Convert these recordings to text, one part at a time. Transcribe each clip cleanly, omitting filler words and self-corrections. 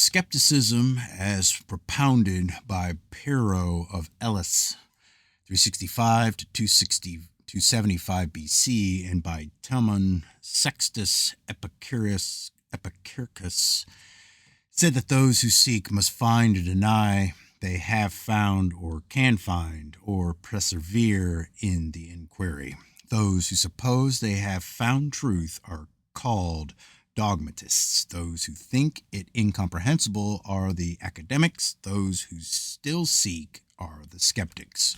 Skepticism, as propounded by Pyrrho of Elis, 365 to 275 BC, and by Timon Sextus Epicurus, said that those who seek must find or deny they have found or can find, or persevere in the inquiry. Those who suppose they have found truth are called dogmatists. Those who think it incomprehensible are the academics. Those who still seek are the skeptics.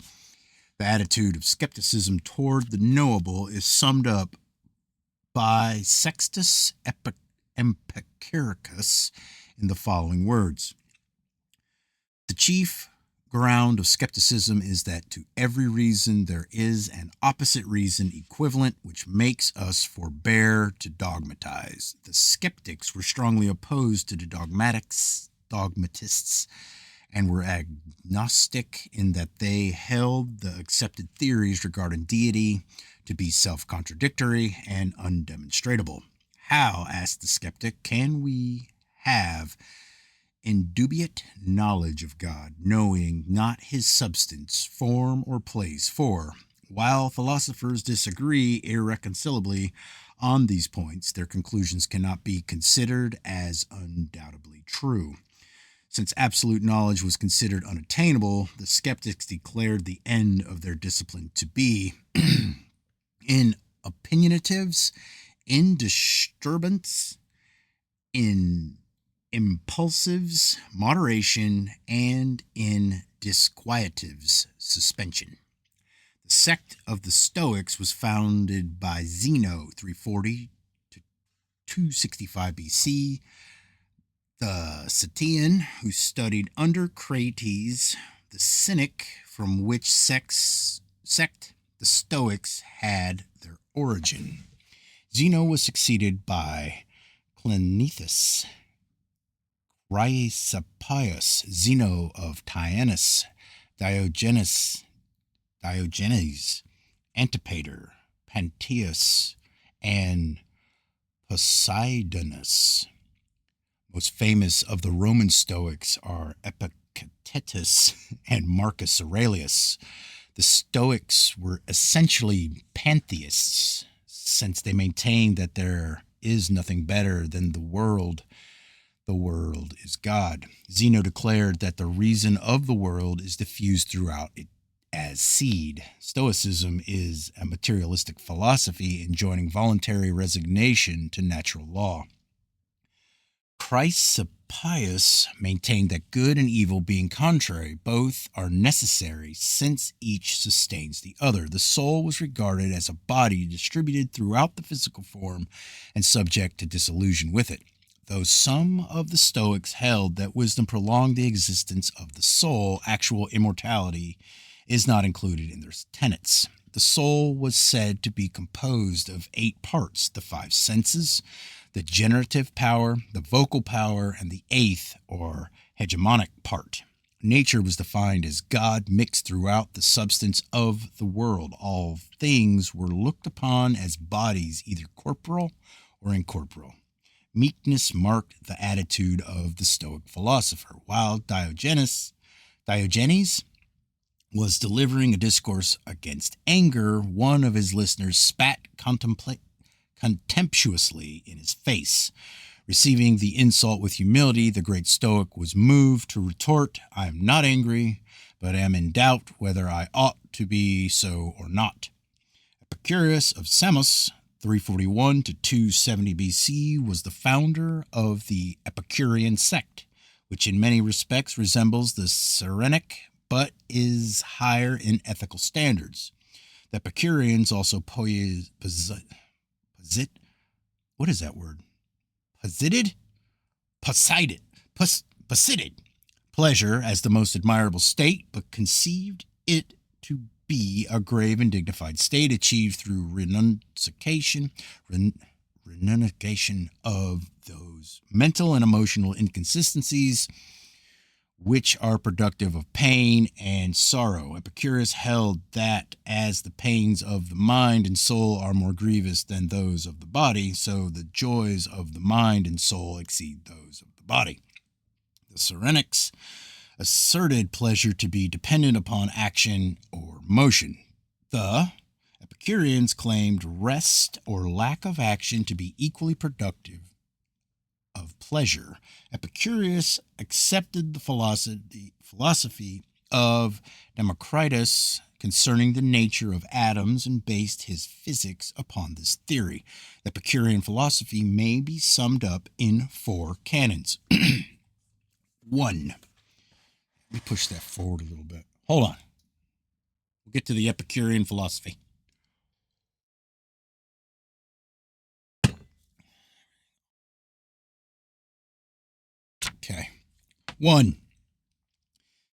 The attitude of skepticism toward the knowable is summed up by Sextus Epicurus in the following words. The chief ground of skepticism is that to every reason there is an opposite reason equivalent, which makes us forbear to dogmatize. The skeptics were strongly opposed to the dogmatists, and were agnostic in that they held the accepted theories regarding deity to be self-contradictory and undemonstrable. How, asked the skeptic, can we have indubiate knowledge of God, knowing not his substance, form, or place? For, while philosophers disagree irreconcilably on these points, their conclusions cannot be considered as undoubtedly true. Since absolute knowledge was considered unattainable, the skeptics declared the end of their discipline to be in opinionatives, in disturbance, in impulsives, moderation, and in disquietives, suspension. The sect of the Stoics was founded by Zeno, 340 to 265 BC. The Cetian, who studied under Crates, the Cynic, from which sect the Stoics had their origin. Zeno was succeeded by Cleanthes, Chrysippus, Zeno of Tyanus, Diogenes, Antipater, Pantaeus, and Poseidonus. Most famous of the Roman Stoics are Epictetus and Marcus Aurelius. The Stoics were essentially pantheists, since they maintained that there is nothing better than the world. The world is God. Zeno declared that the reason of the world is diffused throughout it as seed. Stoicism is a materialistic philosophy enjoining voluntary resignation to natural law. Chrysippus maintained that good and evil being contrary, both are necessary since each sustains the other. The soul was regarded as a body distributed throughout the physical form and subject to dissolution with it. Though some of the Stoics held that wisdom prolonged the existence of the soul, actual immortality is not included in their tenets. The soul was said to be composed of 8 parts: the 5 senses, the generative power, the vocal power, and the 8th, or hegemonic part. Nature was defined as God mixed throughout the substance of the world. All things were looked upon as bodies, either corporal or incorporeal. Meekness marked the attitude of the Stoic philosopher. While Diogenes was delivering a discourse against anger, one of his listeners spat contemptuously in his face. Receiving the insult with humility, the great Stoic was moved to retort, "I am not angry, but am in doubt whether I ought to be so or not." Epicurus of Samos, 341 to 270 BC, was the founder of the Epicurean sect, which in many respects resembles the Cyrenaic, but is higher in ethical standards. The Epicureans also posited pleasure as the most admirable state, but conceived it to be a grave and dignified state achieved through renunciation of those mental and emotional inconsistencies which are productive of pain and sorrow. Epicurus held that as the pains of the mind and soul are more grievous than those of the body, so the joys of the mind and soul exceed those of the body. The Cyrenaics asserted pleasure to be dependent upon action or motion. The Epicureans claimed rest or lack of action to be equally productive of pleasure. Epicurus accepted the philosophy of Democritus concerning the nature of atoms and based his physics upon this theory. The Epicurean philosophy may be summed up in 4 canons. 1. Let me push that forward a little bit. Hold on. We'll get to the Epicurean philosophy. Okay. 1.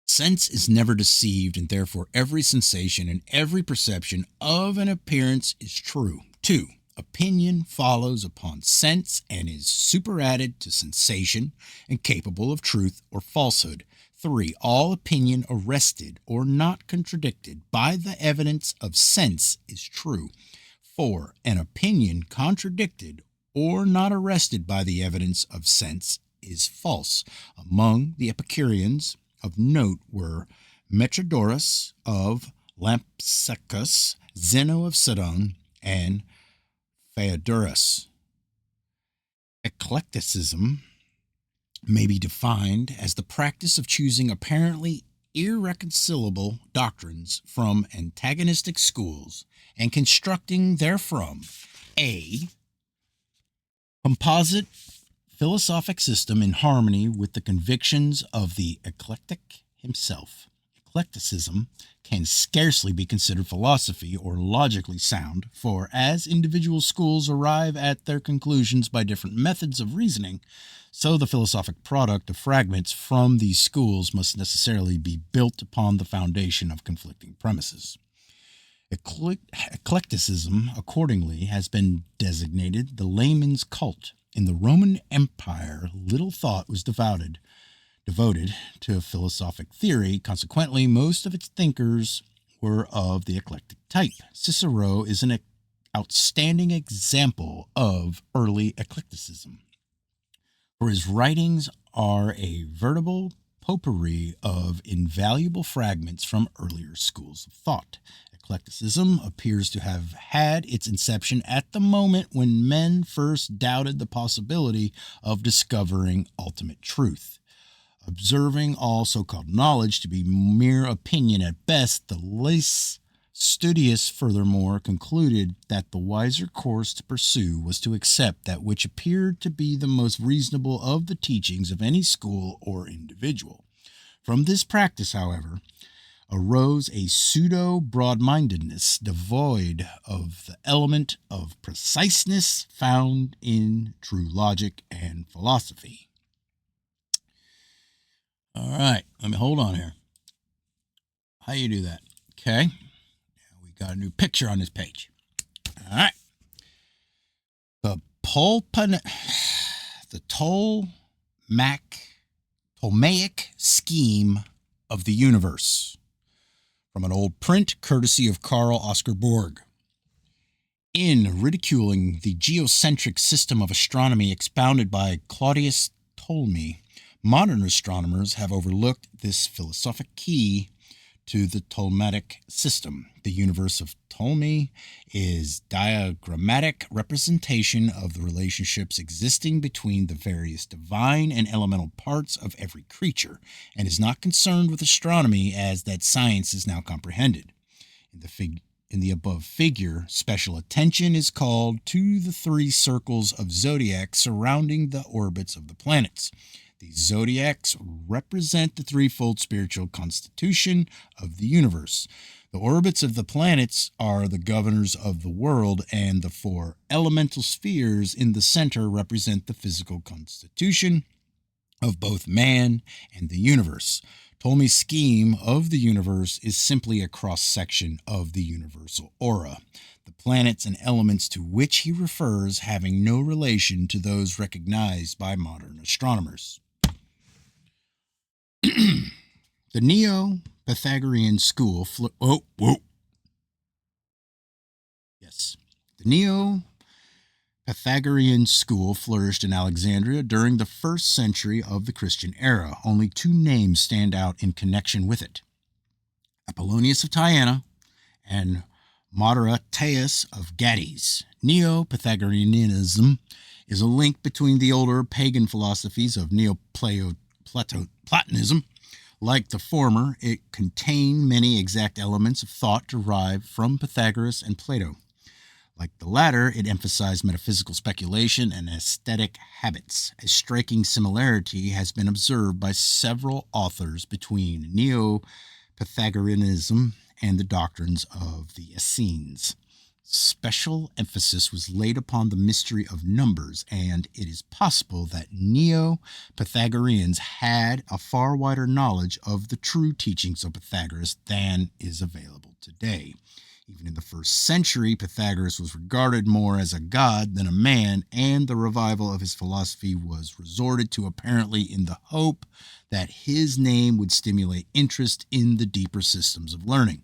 Sense is never deceived, and therefore every sensation and every perception of an appearance is true. 2. Opinion follows upon sense and is superadded to sensation and capable of truth or falsehood. 3. All opinion arrested or not contradicted by the evidence of sense is true. 4. An opinion contradicted or not arrested by the evidence of sense is false. Among the Epicureans of note were Metrodorus of Lampsacus, Zeno of Sidon, and Phaedrus. Eclecticism may be defined as the practice of choosing apparently irreconcilable doctrines from antagonistic schools and constructing therefrom a composite philosophic system in harmony with the convictions of the eclectic himself. Eclecticism can scarcely be considered philosophy or logically sound, for as individual schools arrive at their conclusions by different methods of reasoning, so the philosophic product of fragments from these schools must necessarily be built upon the foundation of conflicting premises. Eclecticism, accordingly, has been designated the layman's cult. In the Roman Empire, little thought was devoted to philosophic theory. Consequently, most of its thinkers were of the eclectic type. Cicero is an outstanding example of early eclecticism, for his writings are a veritable potpourri of invaluable fragments from earlier schools of thought. Eclecticism appears to have had its inception at the moment when men first doubted the possibility of discovering ultimate truth. Observing all so-called knowledge to be mere opinion at best, the less studious furthermore concluded that the wiser course to pursue was to accept that which appeared to be the most reasonable of the teachings of any school or individual. From this practice, however, arose a pseudo-broad-mindedness devoid of the element of preciseness found in true logic and philosophy. All right, let me hold on here. How you do that? Okay, now we got a new picture on this page. All right, the Ptolemaic scheme of the universe. From an old print, courtesy of Carl Oscar Borg. In ridiculing the geocentric system of astronomy expounded by Claudius Ptolemy, modern astronomers have overlooked this philosophic key to the Ptolemaic system. The universe of Ptolemy is diagrammatic representation of the relationships existing between the various divine and elemental parts of every creature, and is not concerned with astronomy as that science is now comprehended. In the above figure, special attention is called to the 3 circles of zodiac surrounding the orbits of the planets. These zodiacs represent the threefold spiritual constitution of the universe. The orbits of the planets are the governors of the world, and the 4 elemental spheres in the center represent the physical constitution of both man and the universe. Ptolemy's scheme of the universe is simply a cross-section of the universal aura, the planets and elements to which he refers having no relation to those recognized by modern astronomers. The Neo-Pythagorean school The Pythagorean school flourished in Alexandria during the first century of the Christian era. Only two names stand out in connection with it: Apollonius of Tyana and Moderatius of Gades. Neo-Pythagoreanism is a link between the older pagan philosophies of Neo-Platonism. Like the former, it contained many exact elements of thought derived from Pythagoras and Plato. Like the latter, it emphasized metaphysical speculation and aesthetic habits. A striking similarity has been observed by several authors between Neo-Pythagoreanism and the doctrines of the Essenes. Special emphasis was laid upon the mystery of numbers, and it is possible that Neo-Pythagoreans had a far wider knowledge of the true teachings of Pythagoras than is available today. Even in the first century, Pythagoras was regarded more as a god than a man, and the revival of his philosophy was resorted to apparently in the hope that his name would stimulate interest in the deeper systems of learning.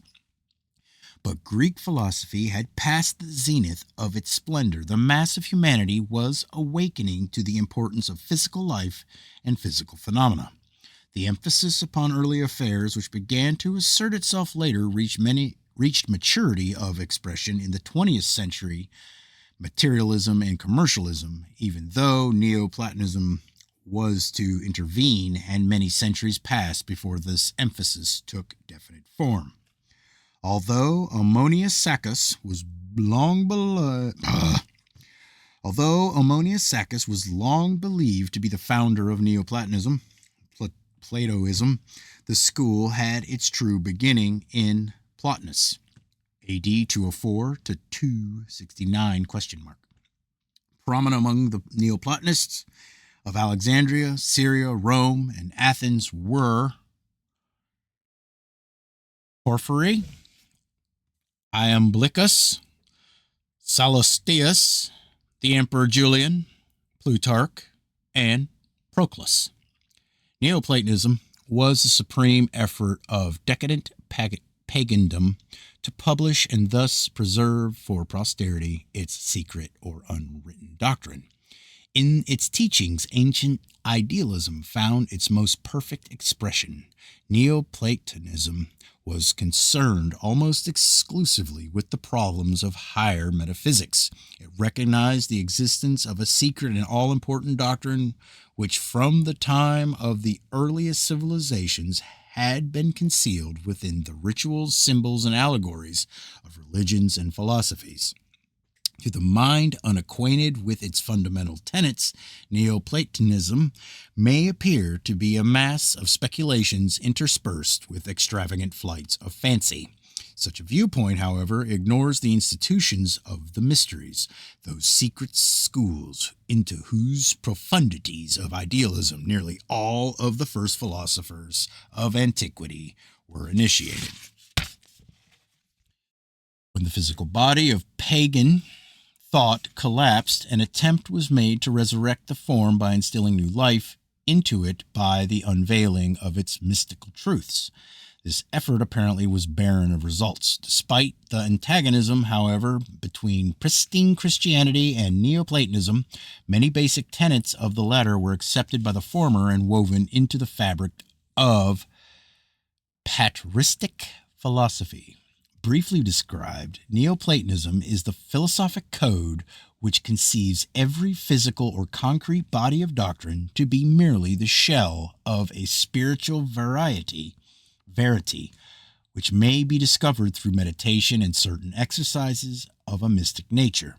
But Greek philosophy had passed the zenith of its splendor. The mass of humanity was awakening to the importance of physical life and physical phenomena. The emphasis upon early affairs, which began to assert itself later, reached maturity of expression in the 20th century. Materialism and commercialism, even though Neoplatonism was to intervene, and many centuries passed before this emphasis took definite form. Although Ammonius Saccas was long believed to be the founder of Neoplatonism, Platoism, the school had its true beginning in Plotinus, AD 204 to 269 ? Prominent among the Neoplatonists of Alexandria, Syria, Rome, and Athens were Porphyry, Iamblichus, Sallusthius, the Emperor Julian, Plutarch, and Proclus. Neoplatonism was the supreme effort of decadent pagandom to publish and thus preserve for posterity its secret or unwritten doctrine. In its teachings, ancient idealism found its most perfect expression. Neoplatonism was concerned almost exclusively with the problems of higher metaphysics. It recognized the existence of a secret and all-important doctrine which from the time of the earliest civilizations had been concealed within the rituals, symbols, and allegories of religions and philosophies. To the mind unacquainted with its fundamental tenets, Neoplatonism may appear to be a mass of speculations interspersed with extravagant flights of fancy. Such a viewpoint, however, ignores the institutions of the mysteries, those secret schools into whose profundities of idealism nearly all of the first philosophers of antiquity were initiated. When the physical body of pagan thought collapsed, an attempt was made to resurrect the form by instilling new life into it by the unveiling of its mystical truths. This effort apparently was barren of results. Despite the antagonism, however, between pristine Christianity and Neoplatonism, many basic tenets of the latter were accepted by the former and woven into the fabric of patristic philosophy. Briefly described, Neoplatonism is the philosophic code which conceives every physical or concrete body of doctrine to be merely the shell of a spiritual verity, which may be discovered through meditation and certain exercises of a mystic nature.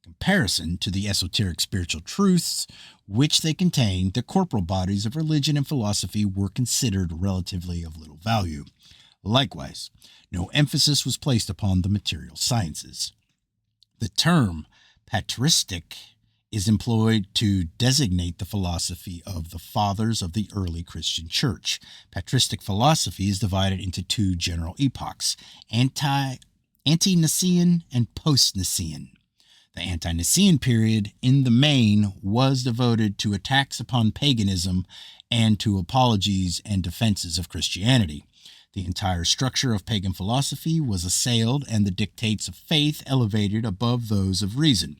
In comparison to the esoteric spiritual truths which they contain, the corporal bodies of religion and philosophy were considered relatively of little value. Likewise, no emphasis was placed upon the material sciences. The term patristic is employed to designate the philosophy of the fathers of the early Christian church. Patristic philosophy is divided into two general epochs, ante-Nicene and post-Nicene. The ante-Nicene period, in the main, was devoted to attacks upon paganism and to apologies and defenses of Christianity. The entire structure of pagan philosophy was assailed and the dictates of faith elevated above those of reason.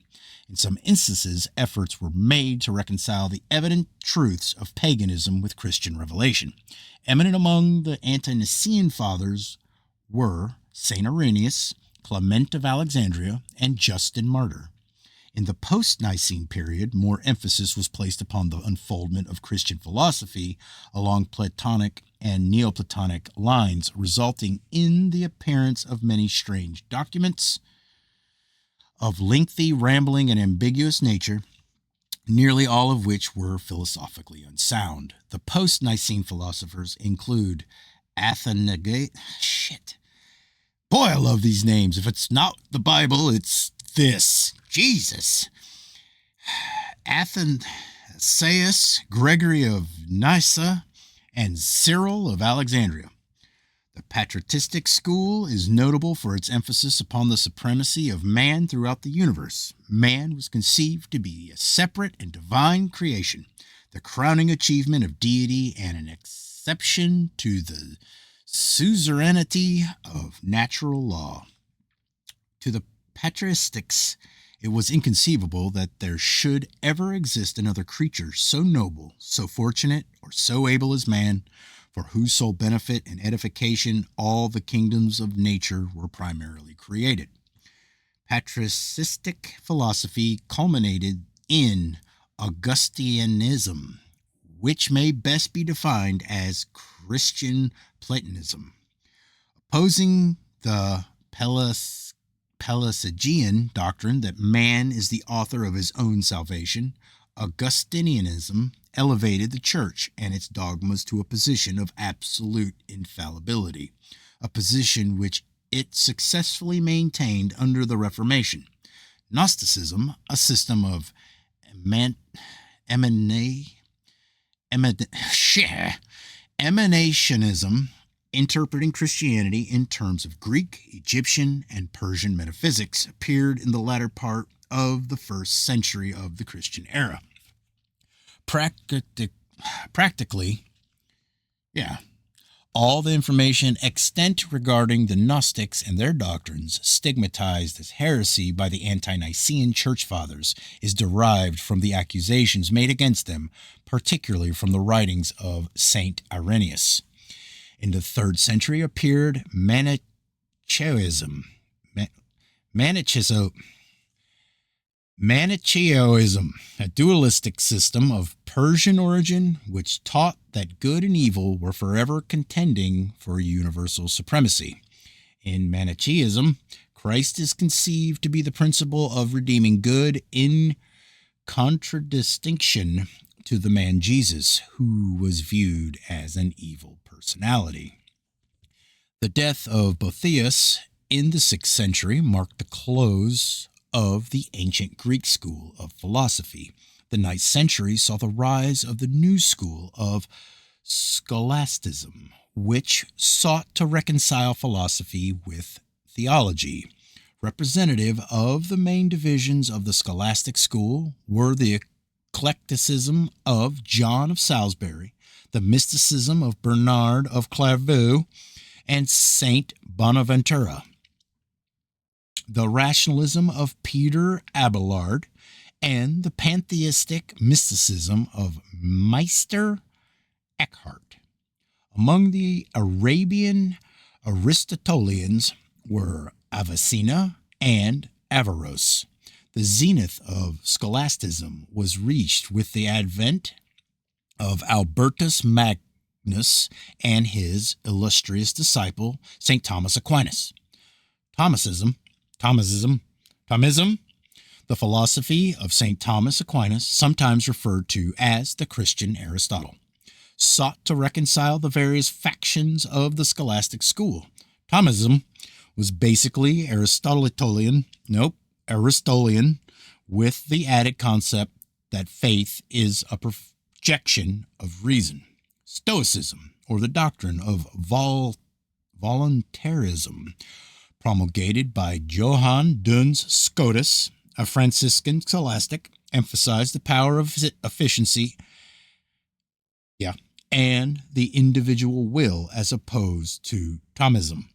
In some instances, efforts were made to reconcile the evident truths of paganism with Christian revelation. Eminent among the ante-Nicene fathers were St. Irenaeus, Clement of Alexandria, and Justin Martyr. In the post-Nicene period, more emphasis was placed upon the unfoldment of Christian philosophy along Platonic and Neoplatonic lines, resulting in the appearance of many strange documents of lengthy, rambling, and ambiguous nature, nearly all of which were philosophically unsound. The post-Nicene philosophers include Shit. Boy, I love these names. If it's not the Bible, it's this. Jesus. Athanasius, Gregory of Nyssa, and Cyril of Alexandria. The patristic school is notable for its emphasis upon the supremacy of man throughout the universe. Man was conceived to be a separate and divine creation, the crowning achievement of deity and an exception to the suzerainty of natural law. To the patristics, it was inconceivable that there should ever exist another creature so noble, so fortunate, or so able as man, for whose sole benefit and edification all the kingdoms of nature were primarily created. Patristic philosophy culminated in Augustinianism, which may best be defined as Christian Platonism. Opposing the Pelagian doctrine that man is the author of his own salvation, Augustinianism elevated the church and its dogmas to a position of absolute infallibility, a position which it successfully maintained under the Reformation. Gnosticism, a system of emanationism, interpreting Christianity in terms of Greek, Egyptian, and Persian metaphysics, appeared in the latter part of the first century of the Christian era. Practically, all the information extant regarding the Gnostics and their doctrines, stigmatized as heresy by the ante-Nicene church fathers, is derived from the accusations made against them, particularly from the writings of St. Irenaeus. In the 3rd century appeared Manichaeism, a dualistic system of Persian origin which taught that good and evil were forever contending for universal supremacy. In Manichaeism, Christ is conceived to be the principle of redeeming good in contradistinction to the man Jesus, who was viewed as an evil personality. The death of Boethius in the 6th century marked the close of the ancient Greek school of philosophy. The 9th century saw the rise of the new school of scholasticism, which sought to reconcile philosophy with theology. Representative of the main divisions of the scholastic school were the eclecticism of John of Salisbury, the mysticism of Bernard of Clairvaux, and Saint Bonaventura, the rationalism of Peter Abelard, and the pantheistic mysticism of Meister Eckhart. Among the Arabian Aristotelians were Avicenna and Averroes. The zenith of scholasticism was reached with the advent of Albertus Magnus and his illustrious disciple, St. Thomas Aquinas. Thomism, the philosophy of St. Thomas Aquinas, sometimes referred to as the Christian Aristotle, sought to reconcile the various factions of the scholastic school. Thomism was basically Aristotelian, with the added concept that faith is a projection of reason. Stoicism, or the doctrine of voluntarism, promulgated by Johann Duns Scotus, a Franciscan scholastic, emphasized the power of efficiency and the individual will as opposed to Thomism.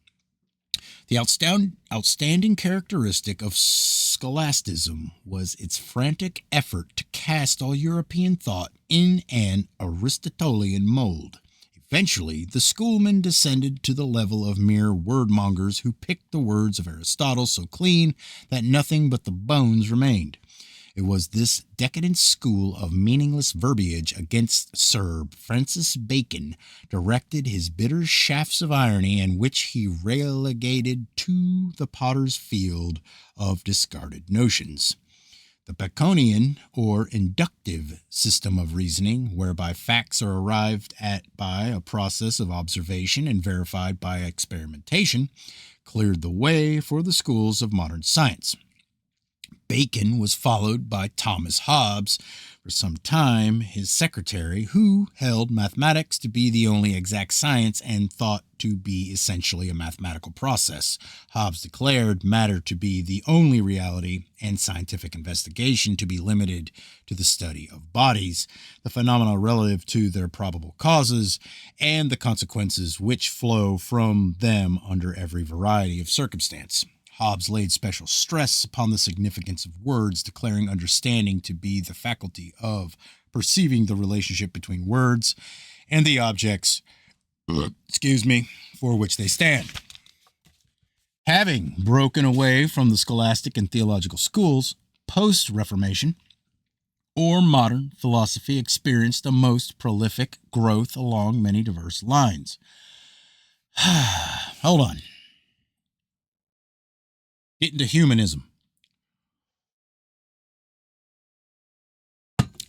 The outstanding characteristic of scholasticism was its frantic effort to cast all European thought in an Aristotelian mold. Eventually, the schoolmen descended to the level of mere wordmongers who picked the words of Aristotle so clean that nothing but the bones remained. It was this decadent school of meaningless verbiage against Sir Francis Bacon directed his bitter shafts of irony, and which he relegated to the potter's field of discarded notions. The Baconian, or inductive, system of reasoning, whereby facts are arrived at by a process of observation and verified by experimentation, cleared the way for the schools of modern science. Bacon was followed by Thomas Hobbes, for some time his secretary, who held mathematics to be the only exact science and thought to be essentially a mathematical process. Hobbes declared matter to be the only reality and scientific investigation to be limited to the study of bodies, the phenomena relative to their probable causes, and the consequences which flow from them under every variety of circumstance. Hobbes laid special stress upon the significance of words, declaring understanding to be the faculty of perceiving the relationship between words and the objects, for which they stand. Having broken away from the scholastic and theological schools, post-Reformation, or modern philosophy experienced a most prolific growth along many diverse lines. Hold on. Get into humanism.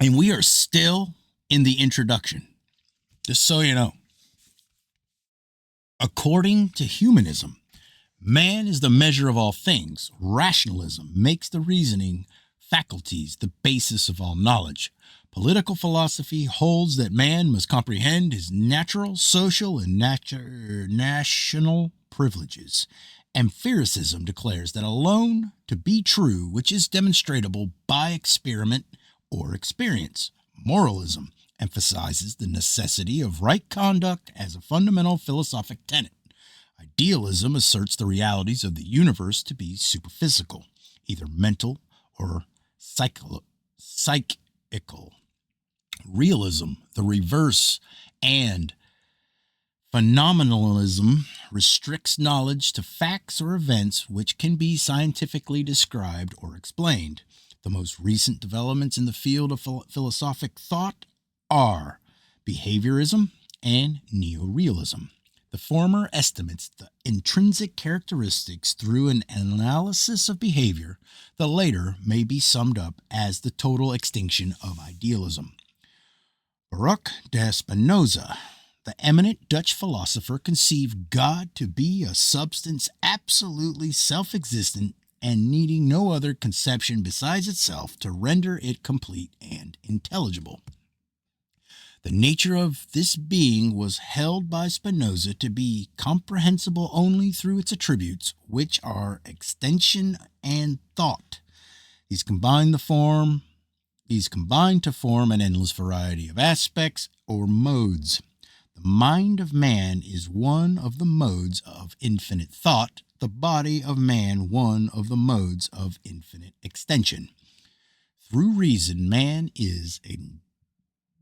And we are still in the introduction, just so you know. According to humanism, man is the measure of all things. Rationalism makes the reasoning faculties the basis of all knowledge. Political philosophy holds that man must comprehend his natural, social, and national privileges. Empiricism declares that alone to be true which is demonstrable by experiment or experience. Moralism emphasizes the necessity of right conduct as a fundamental philosophic tenet. Idealism asserts the realities of the universe to be superphysical, either mental or psychical. Realism, the reverse, and phenomenalism restricts knowledge to facts or events which can be scientifically described or explained. The most recent developments in the field of philosophic thought are behaviorism and neorealism. The former estimates the intrinsic characteristics through an analysis of behavior. The latter may be summed up as the total extinction of idealism. Baruch de Spinoza, the eminent Dutch philosopher, conceived God to be a substance absolutely self-existent and needing no other conception besides itself to render it complete and intelligible. The nature of this being was held by Spinoza to be comprehensible only through its attributes, which are extension and thought. These combine to form an endless variety of aspects or modes. The mind of man is one of the modes of infinite thought, the body of man one of the modes of infinite extension. Through reason, man is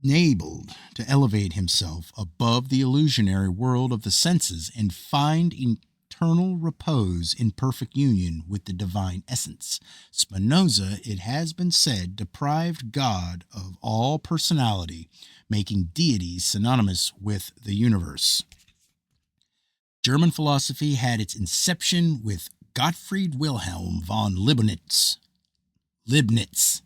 enabled to elevate himself above the illusionary world of the senses and find eternal repose in perfect union with the divine essence. Spinoza, it has been said, deprived God of all personality, making deity synonymous with the universe. German philosophy had its inception with Gottfried Wilhelm von Leibniz. His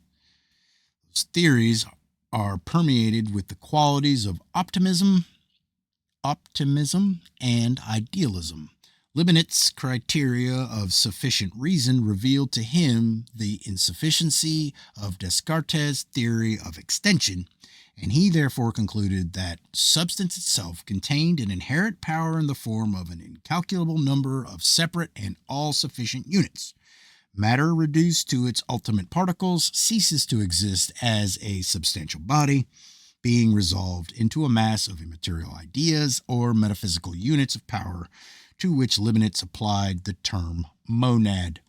theories are permeated with the qualities of optimism, and idealism. Leibniz's criteria of sufficient reason revealed to him the insufficiency of Descartes' theory of extension, and he therefore concluded that substance itself contained an inherent power in the form of an incalculable number of separate and all-sufficient units. Matter reduced to its ultimate particles ceases to exist as a substantial body. being resolved into a mass of immaterial ideas or metaphysical units of power, to which Leibniz applied the term monad.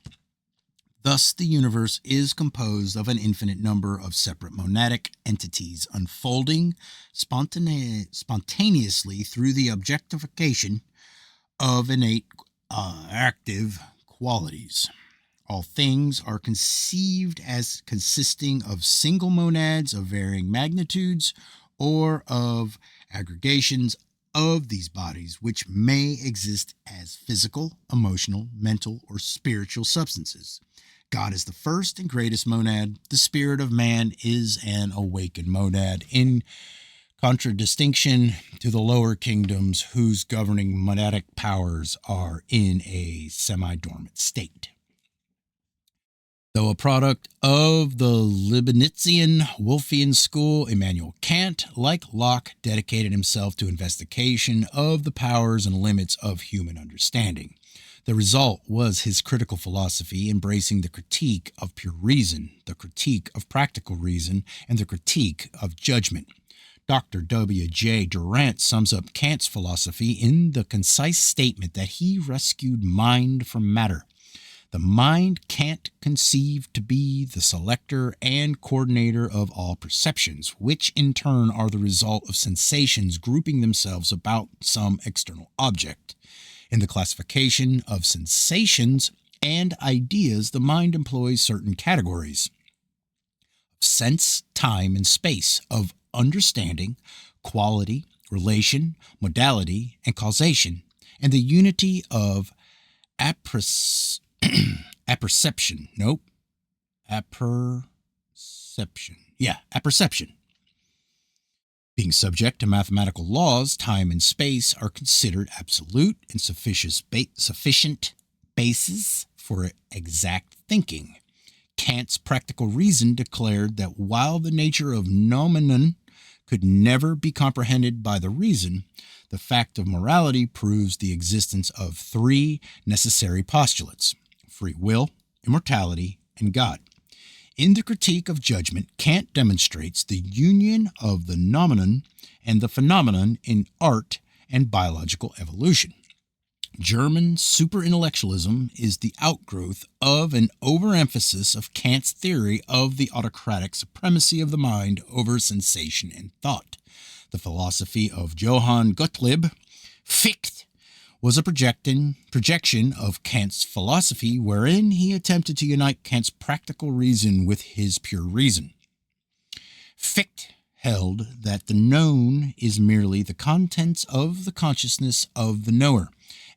Thus, the universe is composed of an infinite number of separate monadic entities unfolding spontaneously through the objectification of innate active qualities. All things are conceived as consisting of single monads of varying magnitudes or of aggregations of these bodies, which may exist as physical, emotional, mental, or spiritual substances. God is the first and greatest monad. The spirit of man is an awakened monad, in contradistinction to the lower kingdoms whose governing monadic powers are in a semi-dormant state. Though a product of the Leibnizian Wolffian school, Immanuel Kant, like Locke, dedicated himself to investigation of the powers and limits of human understanding. The result was his critical philosophy, embracing the critique of pure reason, the critique of practical reason, and the critique of judgment. Dr. W. J. Durant sums up Kant's philosophy in the concise statement that he rescued mind from matter. The mind Kant conceived to be the selector and coordinator of all perceptions, which in turn are the result of sensations grouping themselves about some external object. In the classification of sensations and ideas, the mind employs certain categories of sense, time, and space, of understanding, quality, relation, modality, and causation, and the unity of apperception. Apperception. Being subject to mathematical laws, time and space are considered absolute and sufficient bases for exact thinking. Kant's practical reason declared that while the nature of noumenon could never be comprehended by the reason, the fact of morality proves the existence of three necessary postulates: free will, immortality, and God. In the critique of judgment, Kant demonstrates the union of the noumenon and the phenomenon in art and biological evolution. German superintellectualism is the outgrowth of an overemphasis of Kant's theory of the autocratic supremacy of the mind over sensation and thought. The philosophy of Johann Gottlieb Fichte was a projection of Kant's philosophy, wherein he attempted to unite Kant's practical reason with his pure reason. Fichte held that the known is merely the contents of the consciousness of the knower,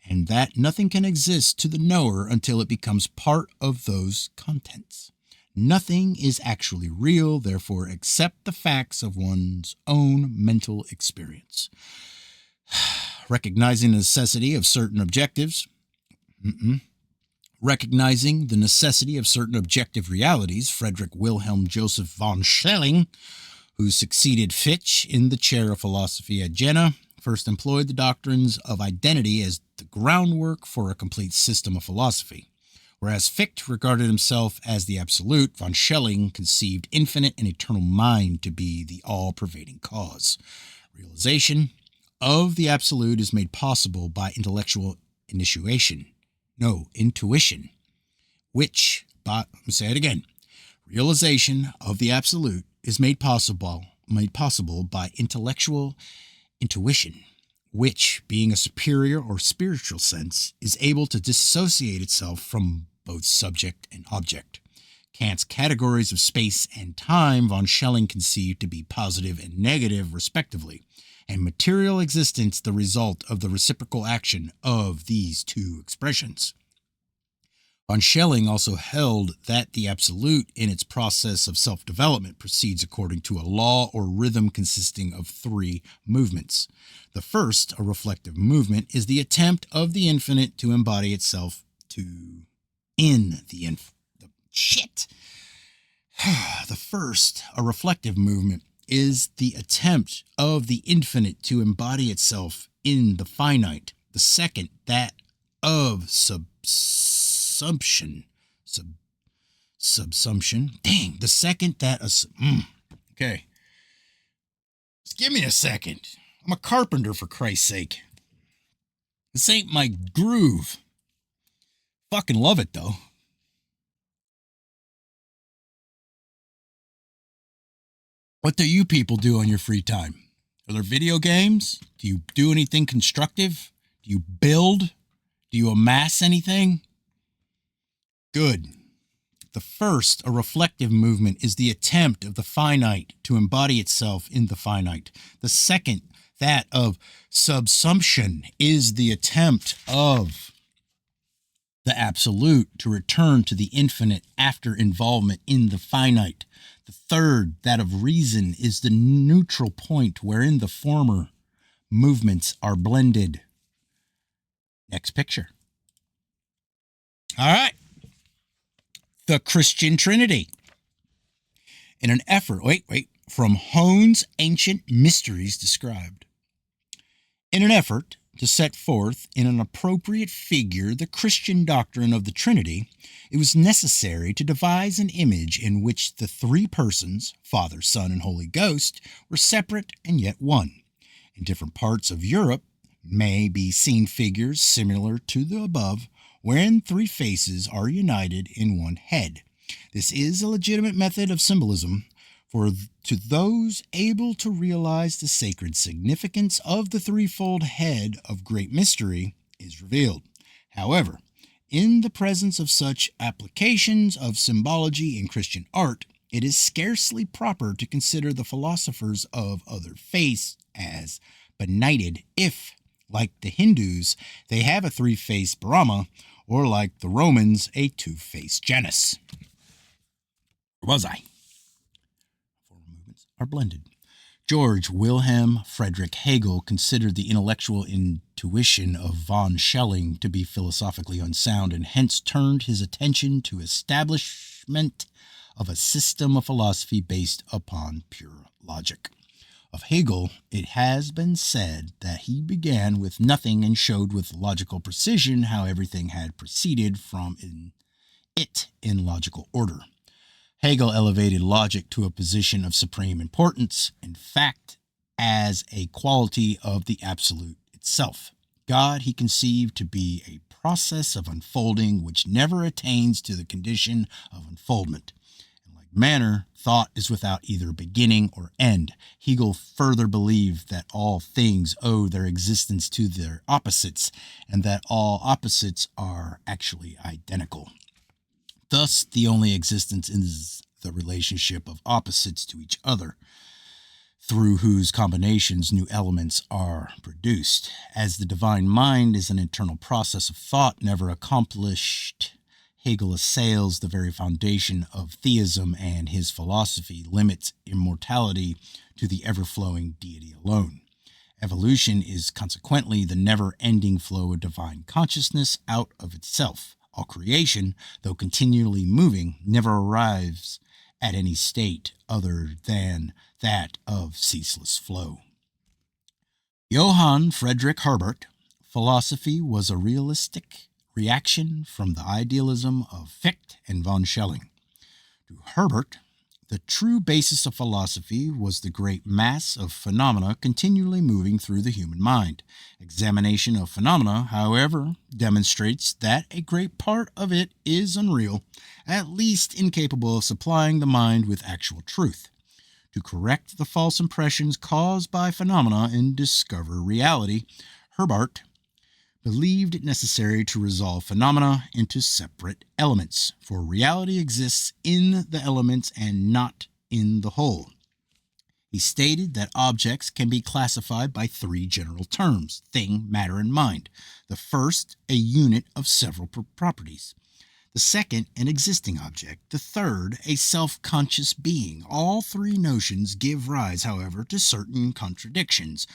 and that nothing can exist to the knower until it becomes part of those contents. Nothing is actually real, therefore, except the facts of one's own mental experience. Recognizing the necessity of certain objectives, recognizing the necessity of certain objective realities, Friedrich Wilhelm Joseph von Schelling, who succeeded Fichte in the chair of philosophy at Jena, first employed the doctrines of identity as the groundwork for a complete system of philosophy. Whereas Fichte regarded himself as the absolute, von Schelling conceived infinite and eternal mind to be the all-pervading cause. Realization of the absolute is made possible by intellectual intuition, which, let me say it again, realization of the absolute is made possible by intellectual intuition, which, being a superior or spiritual sense, is able to dissociate itself from both subject and object. Kant's categories of space and time von Schelling conceived to be positive and negative, respectively, and material existence the result of the reciprocal action of these two expressions. Von Schelling also held that the absolute in its process of self-development proceeds according to a law or rhythm consisting of three movements. The first, a reflective movement, is the attempt of the infinite to embody itself in the infinite. The first, a reflective movement, is the attempt of the infinite to embody itself in the finite. The second, that of subsumption. Subsumption. Dang, the second that okay. Give me a second. I'm a carpenter, for Christ's sake. This ain't my groove. Fucking love it, though. What do you people do on your free time? Are there video games? Do you do anything constructive? Do you build? Do you amass anything? Good. The first, a reflective movement, is the attempt of the finite to embody itself in the finite. The second, that of subsumption, is the attempt of the absolute to return to the infinite after involvement in the finite. The third, that of reason, is the neutral point wherein the former movements are blended. Next picture. All right. The Christian Trinity. In an effort, from Hone's Ancient Mysteries Described. In an effort to set forth in an appropriate figure the Christian doctrine of the Trinity, it was necessary to devise an image in which the three persons, Father, Son, and Holy Ghost, were separate and yet one. In different parts of Europe may be seen figures similar to the above, wherein three faces are united in one head. This is a legitimate method of symbolism, for to those able to realize the sacred significance of the threefold head of great mystery is revealed. However, in the presence of such applications of symbology in Christian art, it is scarcely proper to consider the philosophers of other faiths as benighted if, like the Hindus, they have a three-faced Brahma, or like the Romans, a two-faced Janus. Where was I? Movements are blended. George Wilhelm Friedrich Hegel considered the intellectual intuition of von Schelling to be philosophically unsound, and hence turned his attention to establishment of a system of philosophy based upon pure logic. Of Hegel, it has been said that he began with nothing and showed with logical precision how everything had proceeded from it in logical order. Hegel elevated logic to a position of supreme importance, in fact, as a quality of the absolute itself. God he conceived to be a process of unfolding which never attains to the condition of unfoldment. In like manner, thought is without either beginning or end. Hegel further believed that all things owe their existence to their opposites, and that all opposites are actually identical. Thus, the only existence is the relationship of opposites to each other, through whose combinations new elements are produced. As the divine mind is an internal process of thought never accomplished, Hegel assails the very foundation of theism, and his philosophy limits immortality to the ever-flowing deity alone. Evolution is consequently the never-ending flow of divine consciousness out of itself. All creation, though continually moving, never arrives at any state other than that of ceaseless flow. Johann Friedrich Herbert, philosophy was a realistic reaction from the idealism of Fichte and von Schelling. To Herbert, the true basis of philosophy was the great mass of phenomena continually moving through the human mind. Examination of phenomena, however, demonstrates that a great part of it is unreal, at least incapable of supplying the mind with actual truth. To correct the false impressions caused by phenomena and discover reality, Herbert believed it necessary to resolve phenomena into separate elements, for reality exists in the elements and not in the whole. He stated that objects can be classified by three general terms: thing, matter, and mind. The first, a unit of several properties. The second, an existing object. The third, a self-conscious being. All three notions give rise, however, to certain contradictions,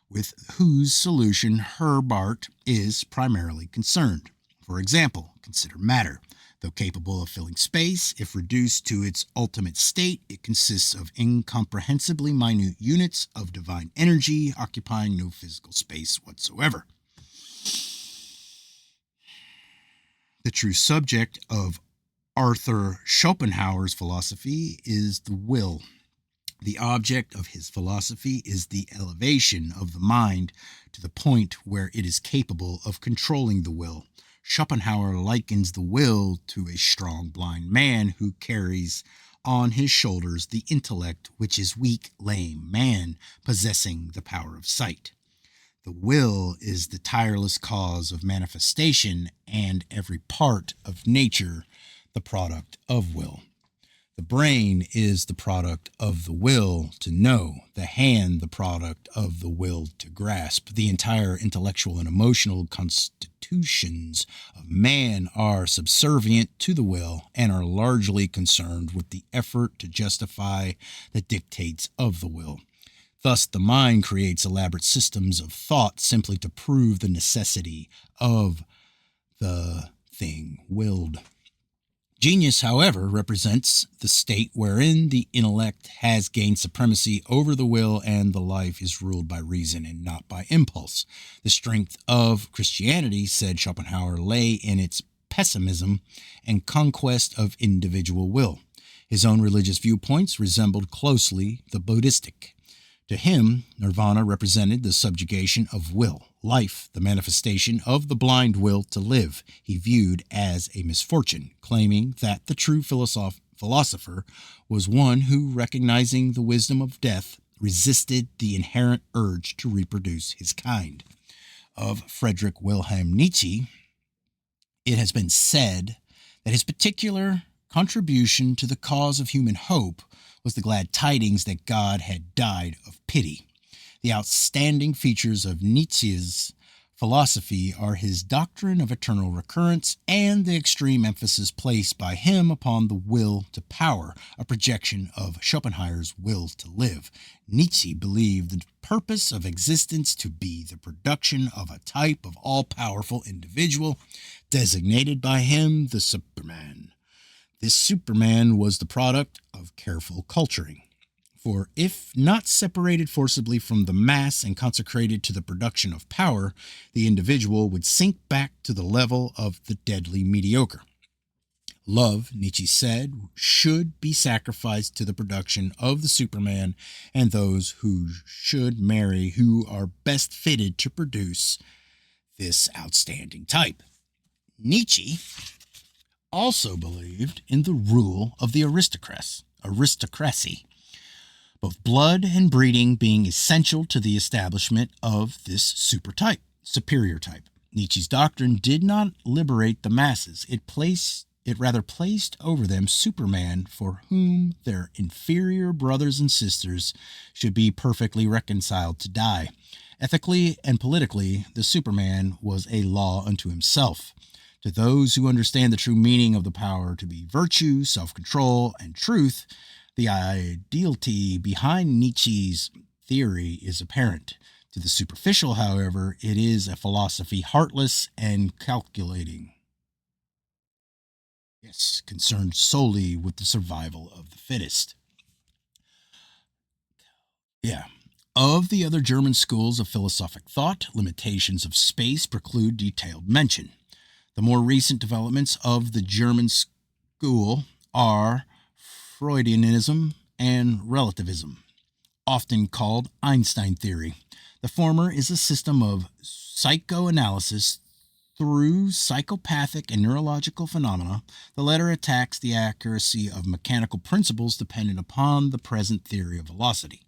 with whose solution Herbart is primarily concerned. For example, consider matter. Though capable of filling space, if reduced to its ultimate state, it consists of incomprehensibly minute units of divine energy occupying no physical space whatsoever. The true subject of Arthur Schopenhauer's philosophy is the will. The object of his philosophy is the elevation of the mind to the point where it is capable of controlling the will. Schopenhauer likens the will to a strong blind man who carries on his shoulders the intellect, which is weak, lame man possessing the power of sight. The will is the tireless cause of manifestation, and every part of nature the product of will. The brain is the product of the will to know, the hand the product of the will to grasp. The entire intellectual and emotional constitutions of man are subservient to the will and are largely concerned with the effort to justify the dictates of the will. Thus, the mind creates elaborate systems of thought simply to prove the necessity of the thing willed. Genius, however, represents the state wherein the intellect has gained supremacy over the will and the life is ruled by reason and not by impulse. The strength of Christianity, said Schopenhauer, lay in its pessimism and conquest of individual will. His own religious viewpoints resembled closely the Buddhistic. To him, nirvana represented the subjugation of will, life, the manifestation of the blind will to live, he viewed as a misfortune, claiming that the true philosopher was one who, recognizing the wisdom of death, resisted the inherent urge to reproduce his kind. Of Friedrich Wilhelm Nietzsche, it has been said that his particular contribution to the cause of human hope was the glad tidings that God had died of pity. The outstanding features of Nietzsche's philosophy are his doctrine of eternal recurrence and the extreme emphasis placed by him upon the will to power, a projection of Schopenhauer's will to live. Nietzsche believed the purpose of existence to be the production of a type of all-powerful individual, designated by him the Superman. This Superman was the product of careful culturing. For if not separated forcibly from the mass and consecrated to the production of power, the individual would sink back to the level of the deadly mediocre. Love, Nietzsche said, should be sacrificed to the production of the Superman, and those who should marry who are best fitted to produce this outstanding type. Nietzsche also believed in the rule of the aristocracy, both blood and breeding being essential to the establishment of this superior type. Nietzsche's doctrine did not liberate the masses. It rather placed over them Superman for whom their inferior brothers and sisters should be perfectly reconciled to die. Ethically and politically, the Superman was a law unto himself. To those who understand the true meaning of the power to be virtue, self-control, and truth, the ideality behind Nietzsche's theory is apparent. To the superficial, however, it is a philosophy heartless and calculating. Yes, concerned solely with the survival of the fittest. Of the other German schools of philosophic thought, limitations of space preclude detailed mention. The more recent developments of the German school are Freudianism and relativism, often called Einstein theory. The former is a system of psychoanalysis through psychopathic and neurological phenomena. The latter attacks the accuracy of mechanical principles dependent upon the present theory of velocity.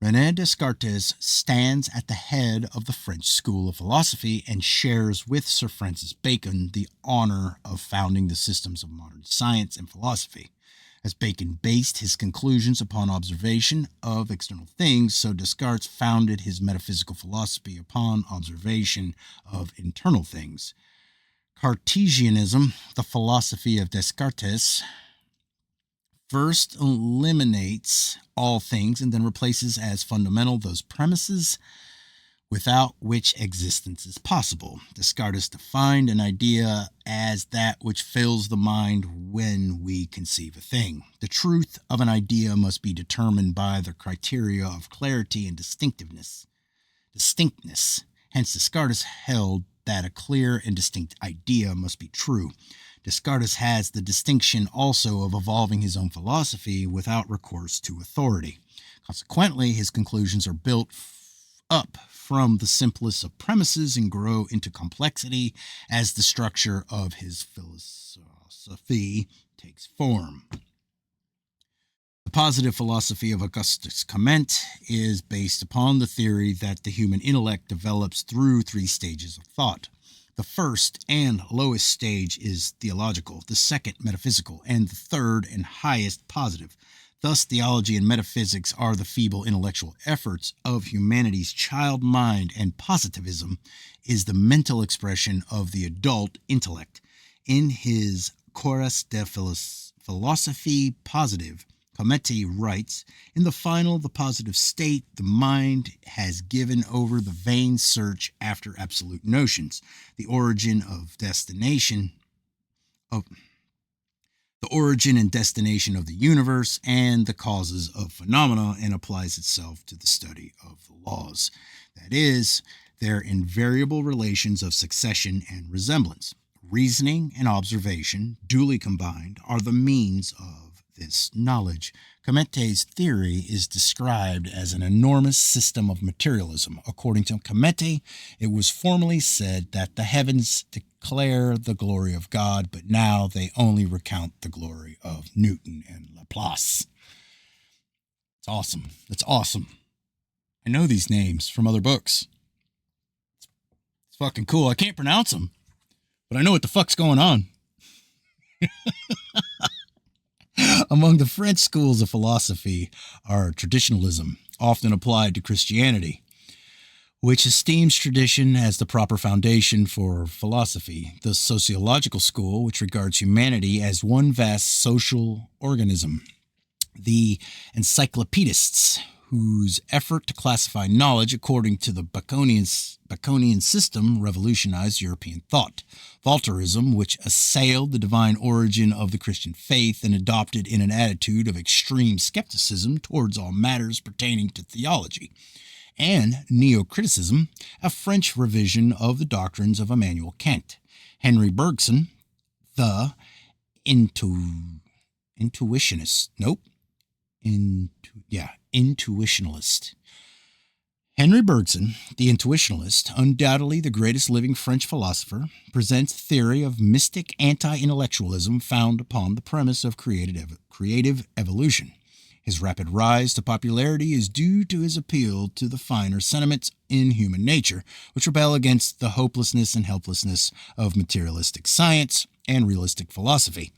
René Descartes stands at the head of the French school of philosophy and shares with Sir Francis Bacon the honor of founding the systems of modern science and philosophy. As Bacon based his conclusions upon observation of external things, so Descartes founded his metaphysical philosophy upon observation of internal things. Cartesianism, the philosophy of Descartes, first eliminates all things and then replaces as fundamental those premises without which existence is possible. Descartes defined an idea as that which fills the mind when we conceive a thing. The truth of an idea must be determined by the criteria of clarity and distinctness. Hence, Descartes held that a clear and distinct idea must be true. Descartes has the distinction also of evolving his own philosophy without recourse to authority. Consequently, his conclusions are built up from the simplest of premises and grow into complexity as the structure of his philosophy takes form. The positive philosophy of Auguste Comte is based upon the theory that the human intellect develops through three stages of thought. The first and lowest stage is theological, the second metaphysical, and the third and highest positive. Thus, theology and metaphysics are the feeble intellectual efforts of humanity's child mind, and positivism is the mental expression of the adult intellect. In his Cours de Philosophie Positive, Comte writes, in the final, the positive state, the mind has given over the vain search after absolute notions, the origin and destination of the universe and the causes of phenomena, and applies itself to the study of the laws. That is, their invariable relations of succession and resemblance. Reasoning and observation, duly combined, are the means of this knowledge. Comte's theory is described as an enormous system of materialism. According to Comte, it was formerly said that the heavens declare the glory of God, but now they only recount the glory of Newton and Laplace. It's awesome. It's awesome. I know these names from other books. It's fucking cool. I can't pronounce them, but I know what the fuck's going on. Among the French schools of philosophy are traditionalism, often applied to Christianity, which esteems tradition as the proper foundation for philosophy, the sociological school, which regards humanity as one vast social organism, the encyclopedists, whose effort to classify knowledge according to the Baconian system revolutionized European thought. Voltairism, which assailed the divine origin of the Christian faith and adopted in an attitude of extreme skepticism towards all matters pertaining to theology. And Neocriticism, a French revision of the doctrines of Immanuel Kant. Henry Bergson, the intuitionist. Intuitionalist. Henry Bergson, the intuitionalist, undoubtedly the greatest living French philosopher, presents a theory of mystic anti-intellectualism found upon the premise of creative evolution. His rapid rise to popularity is due to his appeal to the finer sentiments in human nature, which rebel against the hopelessness and helplessness of materialistic science and realistic philosophy.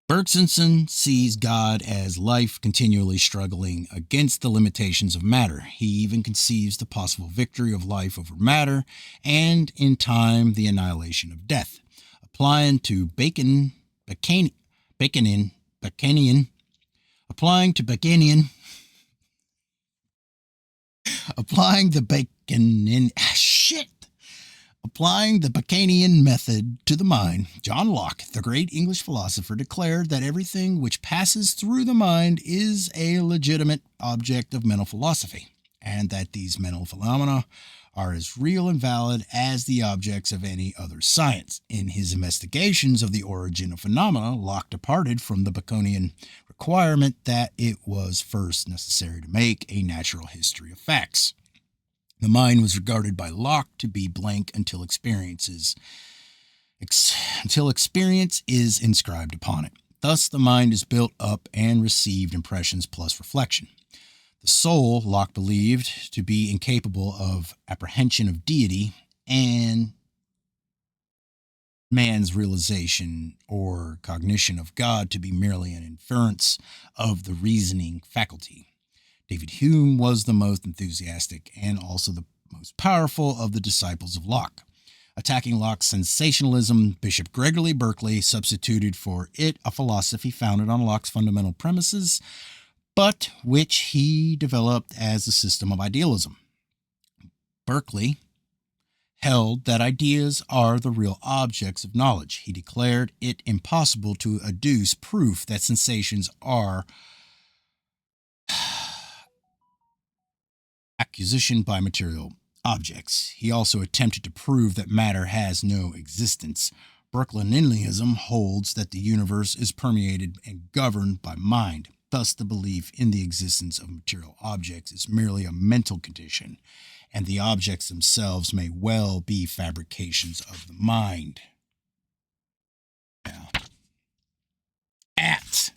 Bergson sees God as life continually struggling against the limitations of matter. He even conceives the possible victory of life over matter and, in time, the annihilation of death. Applying the Baconian method to the mind, John Locke, the great English philosopher, declared that everything which passes through the mind is a legitimate object of mental philosophy, and that these mental phenomena are as real and valid as the objects of any other science. In his investigations of the origin of phenomena, Locke departed from the Baconian requirement that it was first necessary to make a natural history of facts. The mind was regarded by Locke to be blank until experience is inscribed upon it. Thus, the mind is built up and received impressions plus reflection. The soul, Locke believed to be incapable of apprehension of deity, and man's realization or cognition of God to be merely an inference of the reasoning faculty. David Hume was the most enthusiastic and also the most powerful of the disciples of Locke. Attacking Locke's sensationalism, Bishop Gregory Berkeley substituted for it a philosophy founded on Locke's fundamental premises, but which he developed as a system of idealism. Berkeley held that ideas are the real objects of knowledge. He declared it impossible to adduce proof that sensations are acquisition by material objects. He also attempted to prove that matter has no existence. Berkeleyanianism holds that the universe is permeated and governed by mind. Thus, the belief in the existence of material objects is merely a mental condition, and the objects themselves may well be fabrications of the mind. Yeah. At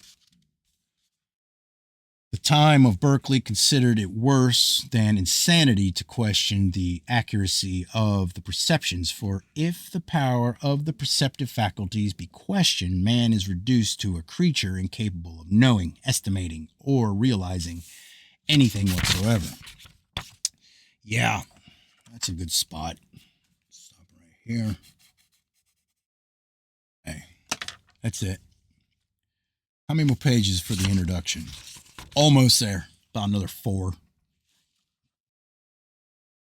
the time of Berkeley considered it worse than insanity to question the accuracy of the perceptions, for if the power of the perceptive faculties be questioned, man is reduced to a creature incapable of knowing, estimating, or realizing anything whatsoever. Yeah, that's a good spot. Stop right here. Okay, that's it. How many more pages for the introduction? Almost there. About another 4.